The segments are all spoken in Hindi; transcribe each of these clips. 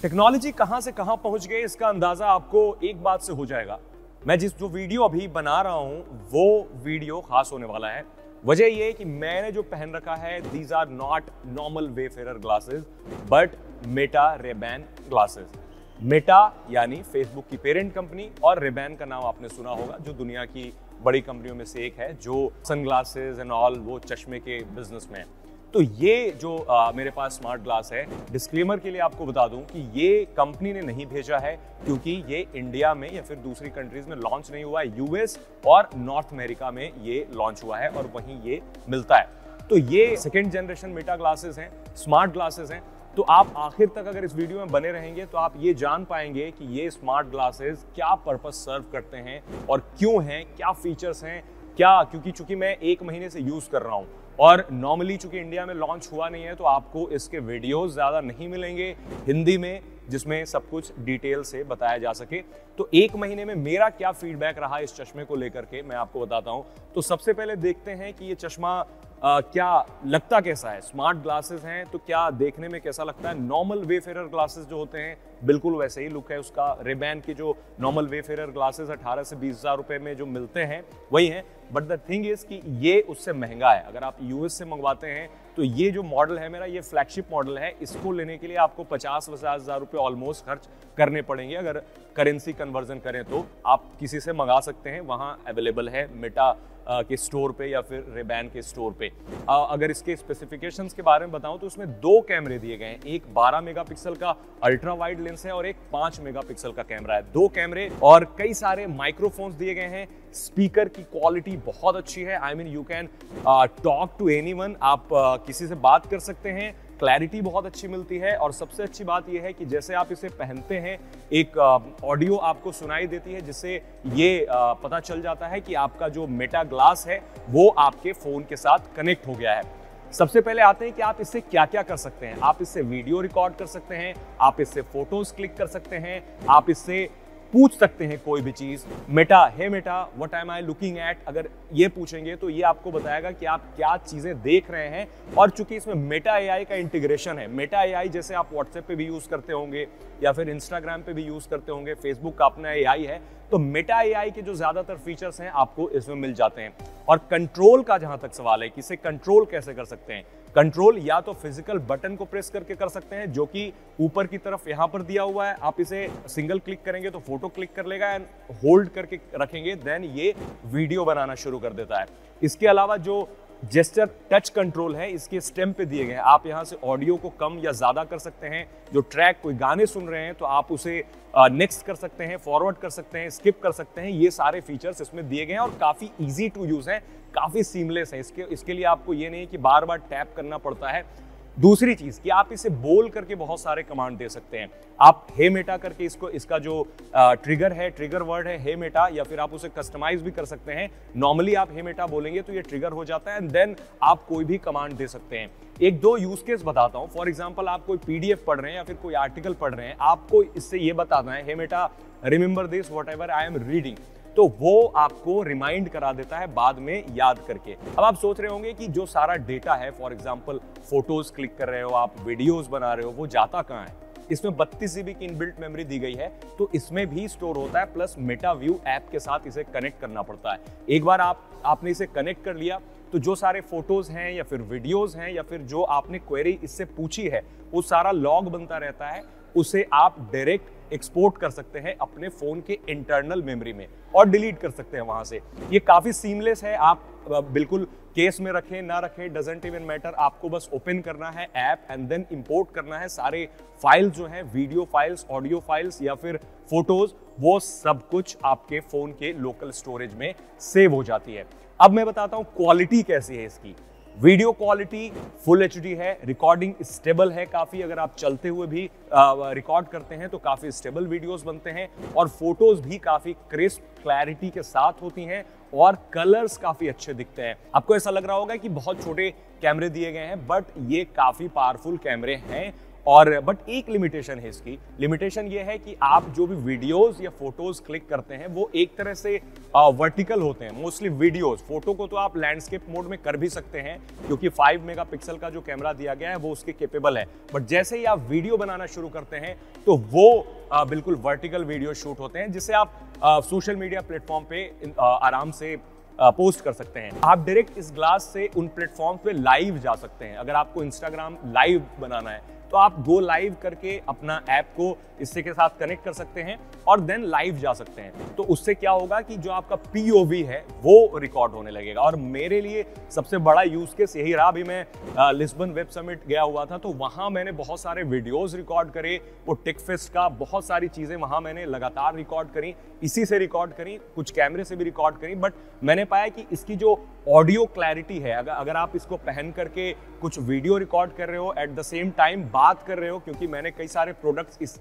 टेक्नोलॉजी कहां से कहां पहुंच गई इसका अंदाजा आपको एक बात से हो जाएगा। मैं जो वीडियो अभी बना रहा हूं वो वीडियो खास होने वाला है। वजह ये है कि मैंने जो पहन रखा है these are not normal wayfarer glasses but Meta Ray Ban glasses. Meta यानी फेसबुक की पेरेंट कंपनी और रेबैन का नाम आपने सुना होगा जो दुनिया की बड़ी कंपनियों में से एक है जो सनग्लासेस एंड ऑल वो चश्मे के बिजनेस में है। तो ये जो मेरे पास स्मार्ट ग्लास है, डिस्क्लेमर के लिए आपको बता दूं कि ये कंपनी ने नहीं भेजा है क्योंकि ये इंडिया में या फिर दूसरी कंट्रीज में लॉन्च नहीं हुआ है। यूएस और नॉर्थ अमेरिका में ये लॉन्च हुआ है और वहीं ये मिलता है। तो ये सेकेंड जनरेशन मेटा ग्लासेस हैं, स्मार्ट ग्लासेस हैं। तो आप आखिर तक अगर इस वीडियो में बने रहेंगे तो आप ये जान पाएंगे कि ये स्मार्ट ग्लासेस क्या पर्पस सर्व करते हैं और क्यों हैं, क्या फीचर्स हैं, क्या, क्योंकि चूंकि मैं 1 महीने से यूज कर रहा हूं और नॉर्मली चूंकि इंडिया में लॉन्च हुआ नहीं है तो आपको इसके वीडियोस ज्यादा नहीं मिलेंगे हिंदी में जिसमें सब कुछ डिटेल से बताया जा सके। तो 1 महीने में मेरा क्या फीडबैक रहा इस चश्मे को लेकर के मैं आपको बताता हूं। तो सबसे पहले देखते हैं कि ये चश्मा क्या लगता कैसा है। स्मार्ट ग्लासेस हैं तो क्या देखने में कैसा लगता है। नॉर्मल वेफेरर ग्लासेस जो होते हैं बिल्कुल वैसे ही लुक है उसका। रेबैन की जो नॉर्मल वेफेरर ग्लासेस 18 से 20 हज़ार रुपए में जो मिलते हैं वही हैं। बट द थिंग इज कि ये उससे महंगा है। अगर आप यूएस से मंगवाते हैं तो ये जो मॉडल है मेरा, ये फ्लैगशिप मॉडल है। इसको लेने के लिए आपको 50 हज़ार रुपए ऑलमोस्ट खर्च करने पड़ेंगे। अगर करेंसी कन्वर्जन करें तो आप किसी से मंगा सकते हैं, वहाँ अवेलेबल है मेटा के स्टोर पे या फिर रेबैन के स्टोर पे। अगर इसके स्पेसिफिकेशंस के बारे में बताऊं तो उसमें 2 कैमरे दिए गए हैं। एक 12 मेगापिक्सल का अल्ट्रा वाइड लेंस है और एक 5 मेगापिक्सल का कैमरा है। 2 कैमरे और कई सारे माइक्रोफोन्स दिए गए हैं। स्पीकर की क्वालिटी बहुत अच्छी है। I mean you can talk to anyone, आप किसी से बात कर सकते हैं। क्लैरिटी बहुत अच्छी मिलती है और सबसे अच्छी बात यह है कि जैसे आप इसे पहनते हैं एक ऑडियो आपको सुनाई देती है जिससे ये पता चल जाता है कि आपका जो मेटा ग्लास है वो आपके फोन के साथ कनेक्ट हो गया है। सबसे पहले आते हैं कि आप इससे क्या क्या कर सकते हैं। आप इससे वीडियो रिकॉर्ड कर सकते हैं, आप इससे फोटोज क्लिक कर सकते हैं, आप इससे पूछ सकते हैं कोई भी चीज। Meta, hey Meta what am I looking at, अगर ये पूछेंगे तो ये आपको बताएगा कि आप क्या चीजें देख रहे हैं। और चूंकि इसमें मेटा एआई का इंटीग्रेशन है, मेटा एआई जैसे आप व्हाट्सएप पे भी यूज करते होंगे या फिर इंस्टाग्राम पे भी यूज करते होंगे, फेसबुक का अपना एआई है, तो मेटा एआई के जो ज्यादातर फीचर्स हैं आपको इसमें मिल जाते हैं। और कंट्रोल का जहां तक सवाल है कि इसे कंट्रोल कैसे कर सकते हैं, कंट्रोल या तो फिजिकल बटन को प्रेस करके कर सकते हैं जो कि ऊपर की तरफ यहां पर दिया हुआ है। आप इसे सिंगल क्लिक करेंगे तो फोटो क्लिक कर लेगा एंड होल्ड करके रखेंगे देन ये वीडियो बनाना शुरू कर देता है। इसके अलावा जो जेस्चर टच कंट्रोल है इसके स्टेम पे दिए गए हैं। आप यहां से ऑडियो को कम या ज्यादा कर सकते हैं। जो ट्रैक, कोई गाने सुन रहे हैं तो आप उसे नेक्स्ट कर सकते हैं, फॉरवर्ड कर सकते हैं, स्किप कर सकते हैं। ये सारे फीचर्स इसमें दिए गए हैं और काफी इजी टू यूज है, काफी सीमलेस है। इसके लिए आपको ये नहीं कि बार बार टैप करना पड़ता है। दूसरी चीज कि आप इसे बोल करके बहुत सारे कमांड दे सकते हैं। आप हे मेटा करके इसका जो ट्रिगर है, ट्रिगर वर्ड है हे मेटा, या फिर आप उसे कस्टमाइज भी कर सकते हैं। नॉर्मली आप हे मेटा बोलेंगे तो ये ट्रिगर हो जाता है एंड देन आप कोई भी कमांड दे सकते हैं। 1-2 यूज केस बताता हूं। फॉर एग्जांपल आप कोई पीडीएफ पढ़ रहे हैं या फिर कोई आर्टिकल पढ़ रहे हैं, आपको इससे ये बताना है hey Meta remember this whatever I am reading, तो वो आपको रिमाइंड करा देता है बाद में याद करके। अब आप सोच रहे होंगे कि जो सारा डेटा है, फॉर एग्जांपल फोटोज क्लिक कर रहे हो आप, वीडियोस बना रहे हो, वो जाता कहाँ है। इसमें 32 GB की इनबिल्ट मेमोरी दी गई है तो इसमें भी स्टोर होता है, प्लस मेटा व्यू ऐप के साथ इसे कनेक्ट करना पड़ता है। एक बार आपने इसे कनेक्ट कर लिया तो जो सारे फोटोज हैं या फिर वीडियोज हैं या फिर जो आपने क्वेरी इससे पूछी है वो सारा लॉग बनता रहता है। उसे आप डायरेक्ट एक्सपोर्ट कर सकते हैं अपने फोन के इंटरनल मेमोरी में और डिलीट कर सकते हैं वहां से। ये काफी सीमलेस है। आप बिल्कुल केस में रखें ना रखें डजंट इवन मैटर, आपको बस ओपन करना है ऐप एंड देन इंपोर्ट करना है। सारे फाइल्स जो हैं, वीडियो फाइल्स, ऑडियो फाइल्स या फिर फोटोज, वो सब कुछ आपके फोन के लोकल स्टोरेज में सेव हो जाती है। अब मैं बताता हूं क्वालिटी कैसी है इसकी। वीडियो क्वालिटी फुल एचडी है, रिकॉर्डिंग स्टेबल है काफी। अगर आप चलते हुए भी रिकॉर्ड करते हैं तो काफी स्टेबल वीडियोस बनते हैं और फोटोज भी काफी क्रिस्प क्लैरिटी के साथ होती हैं और कलर्स काफी अच्छे दिखते हैं। आपको ऐसा लग रहा होगा कि बहुत छोटे कैमरे दिए गए हैं बट ये काफी पावरफुल कैमरे हैं और बट एक लिमिटेशन है इसकी। लिमिटेशन ये है कि आप जो भी वीडियोस या फोटोज क्लिक करते हैं वो एक तरह से वर्टिकल होते हैं। मोस्टली वीडियोस, फोटो को तो आप लैंडस्केप मोड में कर भी सकते हैं क्योंकि 5 मेगापिक्सल का जो कैमरा दिया गया है वो उसके केपेबल है, बट जैसे ही आप वीडियो बनाना शुरू करते हैं तो वो बिल्कुल वर्टिकल वीडियो शूट होते हैं जिसे आप सोशल मीडिया प्लेटफॉर्म पे आराम से पोस्ट कर सकते हैं। आप डायरेक्ट इस ग्लास से उन प्लेटफॉर्म पे लाइव जा सकते हैं। अगर आपको इंस्टाग्राम लाइव बनाना है तो आप गो लाइव करके अपना ऐप को इससे के साथ कनेक्ट कर सकते हैं और देन लाइव जा सकते हैं। तो उससे क्या होगा कि जो आपका POV है वो रिकॉर्ड होने लगेगा। और मेरे लिए सबसे बड़ा यूज केस यही रहा। अभी मैं लिस्बन वेब समिट गया हुआ था तो वहां मैंने बहुत सारे वीडियोस रिकॉर्ड करे, वो टेकफेस्ट का बहुत सारी चीजें वहां मैंने लगातार रिकॉर्ड करी, इसी से रिकॉर्ड करी, कुछ कैमरे से भी रिकॉर्ड करी। बट मैंने पाया कि इसकी जो ऑडियो क्लैरिटी है, अगर आप इसको पहन करके कुछ वीडियो रिकॉर्ड कर रहे हो एट द सेम टाइम बात कर रहे हो, क्योंकि मैंने कई सारे प्रोडक्ट्स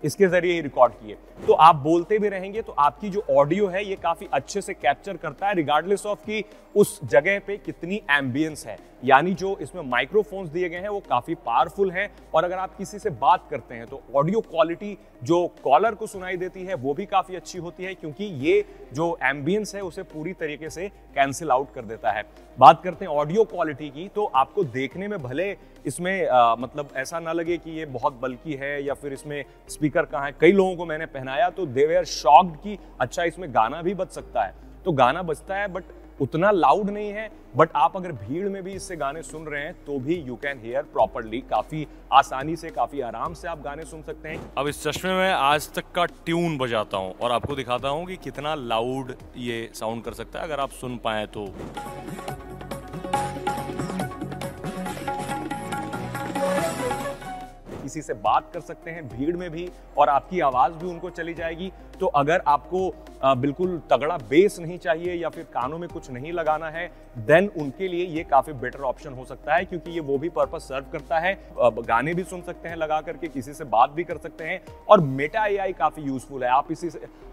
इसके जरिए ही रिकॉर्ड किए, तो आप बोलते भी रहेंगे तो आपकी जो ऑडियो है ये काफी अच्छे से कैप्चर करता है रिगार्डलेस ऑफ कि उस जगह पे कितनी एम्बियंस है। यानी जो इसमें माइक्रोफोन्स दिए गए हैं वो काफी पावरफुल हैं और अगर आप किसी से बात करते हैं तो ऑडियो क्वालिटी जो कॉलर को सुनाई देती है वो भी काफी अच्छी होती है, क्योंकि ये जो एम्बियंस है उसे पूरी तरीके से कैंसिल आउट कर देता है। बात करते हैं ऑडियो क्वालिटी की, तो आपको देखने में भले इसमें मतलब ऐसा ना लगे कि ये बहुत बल्कि है या फिर इसमें स्पीकर कहाँ है। कई लोगों को मैंने पहनाया तो दे वर शॉक्ड कि अच्छा इसमें गाना भी बज सकता है। तो गाना बजता है बट उतना लाउड नहीं है, बट आप अगर भीड़ में भी इससे गाने सुन रहे हैं तो भी यू कैन हियर प्रॉपरली, काफी आसानी से, काफी आराम से आप गाने सुन सकते हैं। अब इस चश्मे में आज तक का ट्यून बजाता हूँ और आपको दिखाता हूँ कि कितना लाउड ये साउंड कर सकता है अगर आप सुन पाए तो। किसी से बात कर सकते हैं भीड़ में भी और आपकी आवाज भी उनको चली जाएगी। तो अगर आपको बिल्कुल तगड़ा बेस नहीं चाहिए या फिर कानों में कुछ नहीं लगाना है, देन उनके लिए ये काफी बेटर ऑप्शन हो सकता है, क्योंकि ये वो भी पर्पस सर्व करता है। गाने भी सुन सकते हैं लगा करके, किसी से बात भी कर सकते हैं और मेटा AI काफी यूजफुल है।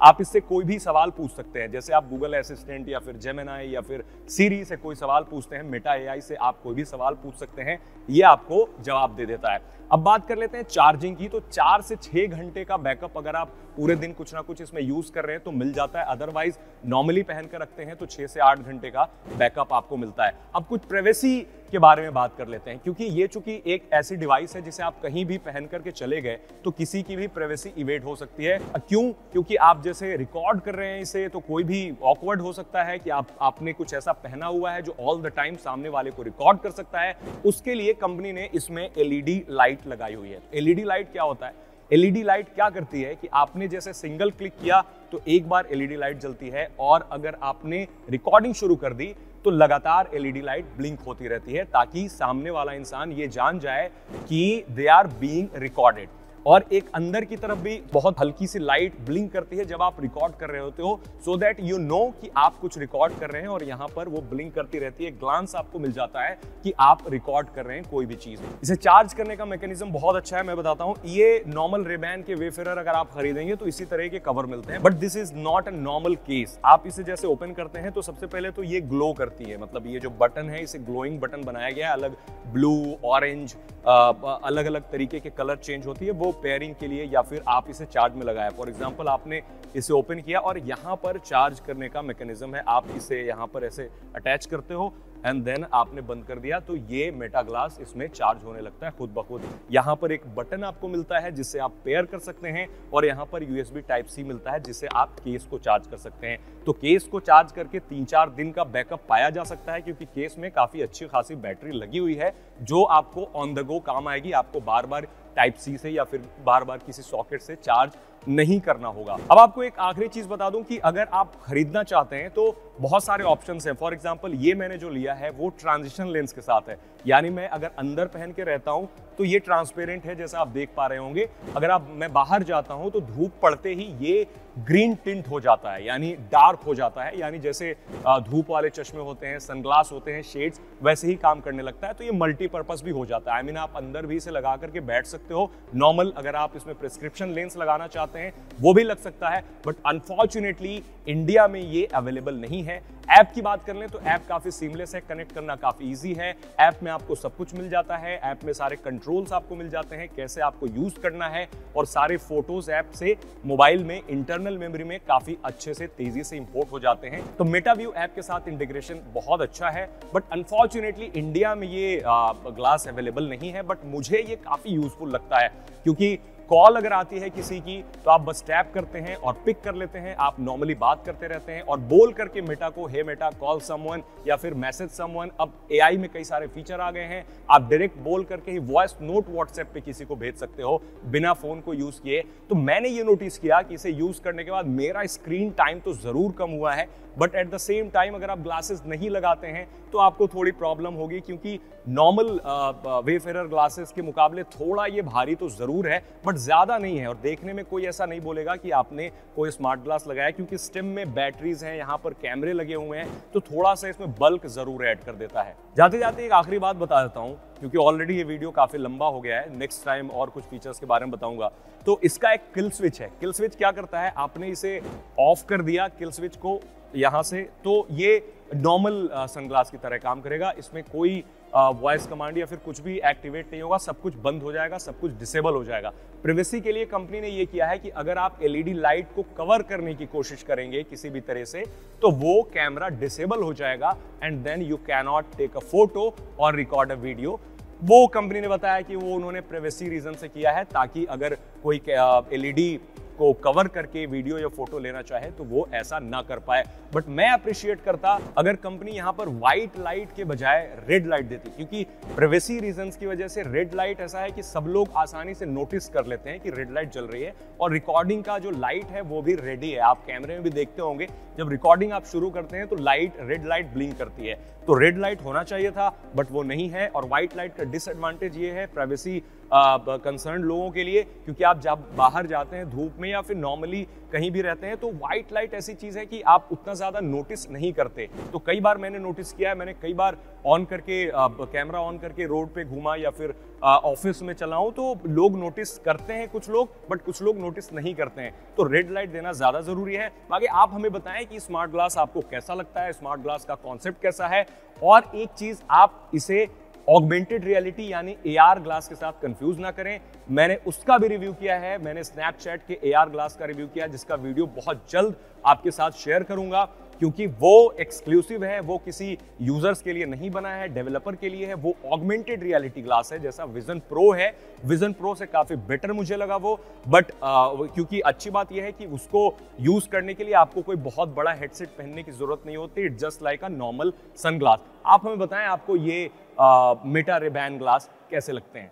आप इससे कोई भी सवाल पूछ सकते हैं, जैसे आप गूगल असिस्टेंट या फिर जेमिनी या फिर सीरी से कोई सवाल पूछते हैं, मेटा AI से आप कोई भी सवाल पूछ सकते हैं, ये आपको जवाब दे देता है। अब बात कर लेते हैं चार्जिंग की। तो 4 से 6 घंटे का बैकअप अगर आप पूरे दिन कुछ ना कुछ इसमें यूज कर रहे हैं तो मिल जाता है। अदरवाइज नॉर्मली पहन कर रखते हैं तो 6 से 8 घंटे का बैकअप आपको मिलता है। अब कुछ प्राइवेसी के बारे में बात कर लेते हैं, क्योंकि ये चूंकि एक ऐसी डिवाइस है जिसे आप कहीं भी पहन करके चले गए तो किसी की भी प्राइवेसी इवेड हो सकती है। क्यों? क्योंकि आप जैसे रिकॉर्ड कर रहे हैं इसे, तो कोई भी ऑकवर्ड हो सकता है कि आपने कुछ ऐसा पहना हुआ है जो ऑल द टाइम सामने वाले को रिकॉर्ड कर सकता है। उसके लिए कंपनी ने इसमें LED लाइट लगाई हुई है। LED लाइट क्या होता है? LED लाइट क्या करती है कि आपने जैसे सिंगल क्लिक किया तो एक बार LED लाइट जलती है, और अगर आपने रिकॉर्डिंग शुरू कर दी तो लगातार LED लाइट ब्लिंक होती रहती है, ताकि सामने वाला इंसान ये जान जाए कि दे आर बीइंग रिकॉर्डेड। और एक अंदर की तरफ भी बहुत हल्की सी लाइट ब्लिंक करती है जब आप रिकॉर्ड कर रहे होते हो, सो दैट यू नो कि आप कुछ रिकॉर्ड कर रहे हैं और यहाँ पर वो ब्लिंक करती रहती है। ग्लांस आपको मिल जाता है कि आप रिकॉर्ड कर रहे हैं कोई भी चीज। इसे चार्ज करने का मैकेनिज्म बहुत अच्छा है, मैं बताता हूँ। ये नॉर्मल रेबैन के वेफेरर अगर आप खरीदेंगे तो इसी तरह के कवर मिलते हैं, but this is not a normal case. आप इसे जैसे ओपन करते हैं तो सबसे पहले तो ये ग्लो करती है, मतलब ये जो बटन है इसे ग्लोइंग बटन बनाया गया है। अलग ब्लू, ऑरेंज, अलग अलग तरीके के कलर चेंज होती है वो पेयरिंग के लिए, या फिर आप इसे चार्ज में लगाया। फॉर एग्जांपल आपने इसे ओपन किया और यहाँ पर चार्ज करने का मैकेनिज्म है। आप इसे यहाँ पर ऐसे अटैच करते हो एंड देन आपने बंद कर दिया तो ये मेटा ग्लास इसमें चार्ज होने लगता है खुद ब खुद। यहाँ पर एक बटन आपको मिलता है जिससे आप पेयर कर सकते हैं, और यहाँ पर USB Type-C मिलता है जिससे आप केस को चार्ज कर सकते हैं। तो केस को चार्ज करके 3-4 दिन का बैकअप पाया जा सकता है, क्योंकि केस में काफी अच्छी खासी बैटरी लगी हुई है जो आपको ऑन द गो काम आएगी। आपको बार बार Type-C से या फिर बार बार किसी सॉकेट से चार्ज नहीं करना होगा। अब आपको एक आखिरी चीज बता दूं कि अगर आप खरीदना चाहते हैं तो बहुत सारे ऑप्शंस हैं। फॉर एग्जांपल ये मैंने जो लिया है वो ट्रांजिशन लेंस के साथ है, यानी मैं अगर अंदर पहन के रहता हूं तो ये ट्रांसपेरेंट है जैसा आप देख पा रहे होंगे। अगर मैं बाहर जाता हूं तो धूप पड़ते ही ये ग्रीन टिंट हो जाता है, यानी डार्क हो जाता है, यानी जैसे धूप वाले चश्मे होते हैं, सनग्लास होते हैं, शेड्स, वैसे ही काम करने लगता है। तो ये मल्टीपर्पज भी हो जाता है। आई मीन आप अंदर भी इसे लगा करके बैठ सकते हो। नॉर्मल अगर आप इसमें प्रिस्क्रिप्शन लेंस लगाना चाहते हैं वो भी लग सकता है, बट अनफॉर्चुनेटली इंडिया में ये अवेलेबल नहीं है। ऐप की बात कर लें तो ऐप काफी सीमलेस है, कनेक्ट करना काफी इजी है। ऐप में आपको सब कुछ मिल जाता है, ऐप में सारे कंट्रोल्स आपको मिल जाते हैं, कैसे आपको यूज करना है, और सारे फोटोज ऐप से मोबाइल में इंटरनल मेमोरी में काफी अच्छे से तेजी से इंपोर्ट हो जाते हैं। तो मेटाव्यू ऐप के साथ इंटीग्रेशन बहुत अच्छा है, बट अनफॉर्चुनेटली इंडिया में ये ग्लास अवेलेबल नहीं है। बट मुझे ये काफी यूजफुल लगता है, क्योंकि कॉल अगर आती है किसी की तो आप बस टैप करते हैं और पिक कर लेते हैं। आप नॉर्मली बात करते रहते हैं और बोल करके मेटा को, हे मेटा कॉल समवन, या फिर मैसेज समवन। अब एआई में कई सारे फीचर आ गए हैं, आप डायरेक्ट बोल करके ही वॉइस नोट व्हाट्सएप पे किसी को भेज सकते हो बिना फोन को यूज किए। तो मैंने ये नोटिस किया कि इसे यूज करने के बाद मेरा स्क्रीन टाइम तो जरूर कम हुआ है, but at the same time अगर आप ग्लासेस नहीं लगाते हैं तो आपको थोड़ी प्रॉब्लम होगी, क्योंकि नॉर्मल वेफेरर ग्लासेस के मुकाबले थोड़ा ये भारी तो जरूर है, बट ज्यादा नहीं है। और देखने में कोई ऐसा नहीं बोलेगा कि आपने कोई स्मार्ट ग्लास लगाया, क्योंकि स्टेम में बैटरीज हैं, यहाँ पर कैमरे लगे हुए हैं, तो थोड़ा सा इसमें बल्क जरूर ऐड कर देता है। जाते जाते एक आखिरी बात बता देता हूँ, क्योंकि ऑलरेडी ये वीडियो काफी लंबा हो गया है। नेक्स्ट टाइम और कुछ फीचर्स के बारे में बताऊंगा। तो इसका एक किल स्विच है। किल स्विच क्या करता है, आपने इसे ऑफ कर दिया किल स्विच को यहाँ से, तो ये नॉर्मल सनग्लास की तरह काम करेगा। इसमें कोई वॉइस कमांड या फिर कुछ भी एक्टिवेट नहीं होगा, सब कुछ बंद हो जाएगा, सब कुछ डिसेबल हो जाएगा। प्राइवेसी के लिए कंपनी ने ये किया है कि अगर आप एलईडी लाइट को कवर करने की कोशिश करेंगे किसी भी तरह से, तो वो कैमरा डिसेबल हो जाएगा and then you can not take a photo और रिकॉर्ड अ वीडियो। वो कंपनी ने बताया कि वो उन्होंने प्राइवेसी रीजन से किया है, ताकि अगर कोई एलईडी को कवर करके वीडियो या फोटो लेना चाहे तो वो ऐसा ना कर पाए। बट मैं अप्रिशिएट करता अगर कंपनी यहाँ पर व्हाइट लाइट के बजाय रेड लाइट देती, क्योंकि प्राइवेसी रीजंस की वजह से रेड लाइट ऐसा है कि सब लोग आसानी से नोटिस कर लेते हैं कि रेड लाइट जल रही है, और रिकॉर्डिंग का जो लाइट है वो भी रेड ही है। आप कैमरे में भी देखते होंगे, जब रिकॉर्डिंग आप शुरू करते हैं तो लाइट रेड लाइट ब्लिंक करती है, तो रेड लाइट होना चाहिए था, बट वो नहीं है। और व्हाइट लाइट का डिसएडवांटेज ये है प्राइवेसी कंसर्न लोगों के लिए, क्योंकि आप जब बाहर जाते हैं धूप में या फिर नॉर्मली कहीं भी रहते हैं, तो व्हाइट लाइट ऐसी चीज है कि आप उतना ज्यादा नोटिस नहीं करते। तो कई बार मैंने नोटिस किया है, मैंने कई बार ऑन करके कैमरा ऑन करके रोड पे घूमा या फिर ऑफिस में चला हूं, तो लोग नोटिस करते हैं कुछ लोग, बट कुछ लोग नोटिस नहीं करते हैं। तो रेड लाइट देना ज्यादा जरूरी है। बाकी आप हमें बताएं कि स्मार्ट ग्लास आपको कैसा लगता है, स्मार्ट ग्लास का कॉन्सेप्ट कैसा है। और एक चीज, आप इसे ऑगमेंटेड रियलिटी यानी AR ग्लास के साथ कंफ्यूज ना करें। मैंने उसका भी रिव्यू किया है, मैंने स्नैपचैट के AR ग्लास का रिव्यू किया, जिसका वीडियो बहुत जल्द आपके साथ शेयर करूंगा, क्योंकि वो एक्सक्लूसिव है, वो किसी यूजर्स के लिए नहीं बना है, डेवलपर के लिए है। वो ऑगमेंटेड रियलिटी ग्लास है, जैसा विजन प्रो है, विजन प्रो से काफी बेटर मुझे लगा वो। बट क्योंकि अच्छी बात यह है कि उसको यूज करने के लिए आपको कोई बहुत बड़ा हेडसेट पहनने की जरूरत नहीं होती, it just like a normal sunglass. आप हमें बताएं आपको ये मेटा रे बैन ग्लास कैसे लगते हैं।